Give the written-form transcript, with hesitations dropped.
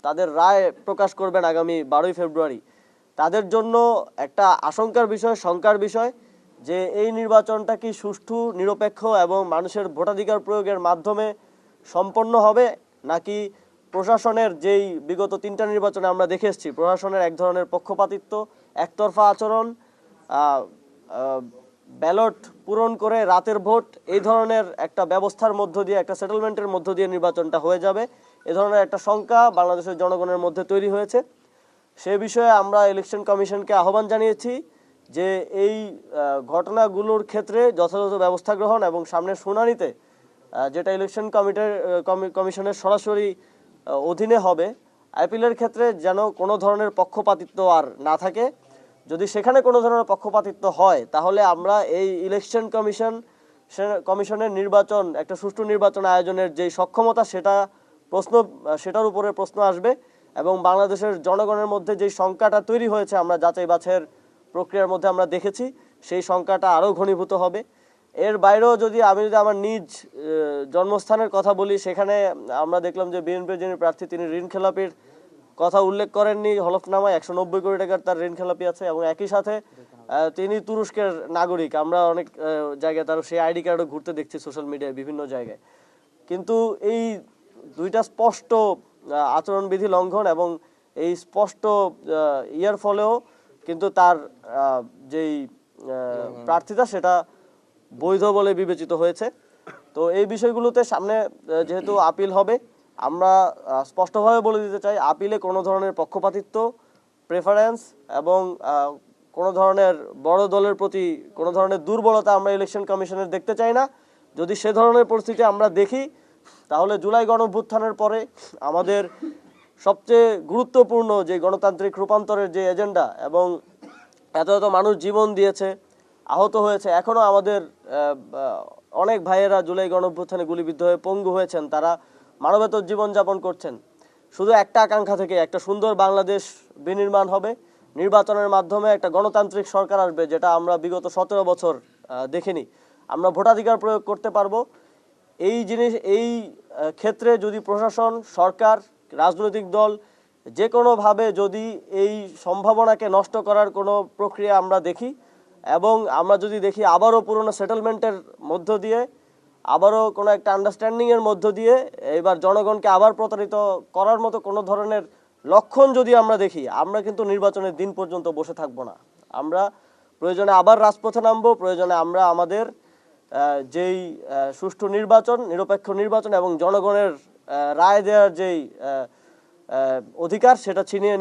তাদের রায় প্রকাশ করবেন আগামী 12ই ফেব্রুয়ারি, তাদের জন্য একটা আশঙ্কার বিষয়, শঙ্কার বিষয় যে এই নির্বাচনটা কি সুষ্ঠু, নিরপেক্ষ এবং মানুষের ভোটাধিকার প্রয়োগের মাধ্যমে সম্পন্ন হবে, নাকি প্রশাসনের যেই বিগত 3টা নির্বাচনে আমরা দেখে এসেছি প্রশাসনের এক ধরনের পক্ষপাতিত্ব, একতরফা আচরণ, ব্যালট পূরণ করে রাতের ভোট, এই ধরনের একটা ব্যবস্থার মধ্য দিয়ে, একটা সেটেলমেন্টের মধ্য দিয়ে নির্বাচনটা হয়ে যাবে, এ ধরনের একটা শঙ্কা বাংলাদেশের জনগণের মধ্যে তৈরি হয়েছে। সে বিষয়ে আমরা ইলেকশন কমিশনকে আহ্বান জানিয়েছি যে এই ঘটনাগুলোর ক্ষেত্রে যথাযথ ব্যবস্থা গ্রহণ এবং সামনের শুনানিতে যেটা ইলেকশন কমিশনের সরাসরি অধীনে হবে, আপিলের ক্ষেত্রে যেন কোনো ধরনের পক্ষপাতিত্ব আর না থাকে। যদি সেখানে কোনো ধরনের পক্ষপাতিত্ব হয় তাহলে আমরা এই ইলেকশন কমিশনের নির্বাচন, একটা সুষ্ঠু নির্বাচন আয়োজনের যে সক্ষমতা, সেটার উপরে প্রশ্ন আসবে এবং বাংলাদেশের জনগণের মধ্যে যে শঙ্কাটা তৈরি হয়েছে আমরা যাচাই বাছাইয়ের প্রক্রিয়ার মধ্যে আমরা দেখেছি, সেই শঙ্কাটা আরও ঘনীভূত হবে। এর বাইরেও যদি আমার নিজ জন্মস্থানের কথা বলি, সেখানে আমরা দেখলাম যে বিএনপির যিনি প্রার্থী তিনি ঋণ খেলাপির কথা উল্লেখ করেননি হলফনামায়। 190 কোটি টাকার তার ঋণ খেলাপি আছে এবং একই সাথে তিনি তুরস্কের নাগরিক। আমরা অনেক জায়গায় তার সেই আইডি কার্ডও ঘুরতে দেখছি সোশ্যাল মিডিয়ায় বিভিন্ন জায়গায়। কিন্তু এই দুইটা স্পষ্ট আচরণবিধি লঙ্ঘন এবং এই স্পষ্ট ইয়ার ফলেও কিন্তু তার যেই প্রার্থিতা সেটা বৈধ বলে বিবেচিত হয়েছে। তো এই বিষয়গুলোতে সামনে যেহেতু আপিল হবে, আমরা স্পষ্টভাবে বলে দিতে চাই আপিলে কোনো ধরনের পক্ষপাতিত্ব, প্রেফারেন্স এবং কোনো ধরনের বড় দলের প্রতি কোনো ধরনের দুর্বলতা আমরা ইলেকশন কমিশনের দেখতে চাই না। যদি সে ধরনের পরিস্থিতি আমরা দেখি তাহলে জুলাই গণঅভ্যুত্থানের পরে আমাদের সবচেয়ে গুরুত্বপূর্ণ যে গণতান্ত্রিক রূপান্তরের যে এজেন্ডা, এবং এত এত মানুষ জীবন দিয়েছে, আহত হয়েছে, এখনও আমাদের অনেক ভাইয়েরা জুলাই গণঅভ্যুত্থানে গুলিবিদ্ধ হয়ে পঙ্গু হয়েছেন, তারা মানবেতর জীবনযাপন করছেন। শুধু একটা আকাঙ্ক্ষা থেকে একটা সুন্দর বাংলাদেশ বিনির্মাণ হবে, নির্বাচনের মাধ্যমে একটা গণতান্ত্রিক সরকার আসবে, যেটা আমরা বিগত 17 বছর দেখিনি। আমরা ভোটাধিকার প্রয়োগ করতে পারবো। এই ক্ষেত্রে যদি প্রশাসন, সরকার, রাজনৈতিক দল যে কোনোভাবে যদি এই সম্ভাবনাকে নষ্ট করার কোনো প্রক্রিয়া আমরা দেখি, এবং আমরা যদি দেখি আবারও পুরনো সেটেলমেন্টের মধ্য দিয়ে, আবারও কোনো একটা আন্ডারস্ট্যান্ডিংয়ের মধ্য দিয়ে এবার জনগণকে আবার প্রতারিত করার মতো কোনো ধরনের লক্ষণ যদি আমরা দেখি, আমরা কিন্তু নির্বাচনের দিন পর্যন্ত বসে থাকবো না। আমরা প্রয়োজনে আবার রাজপথে নামবো, প্রয়োজনে আমরা আমাদের যেই সুষ্ঠু নির্বাচন, নিরপেক্ষ নির্বাচন এবং জনগণের রায় দেওয়ার যেই অধিকার সেটা ছিনিয়ে নিব।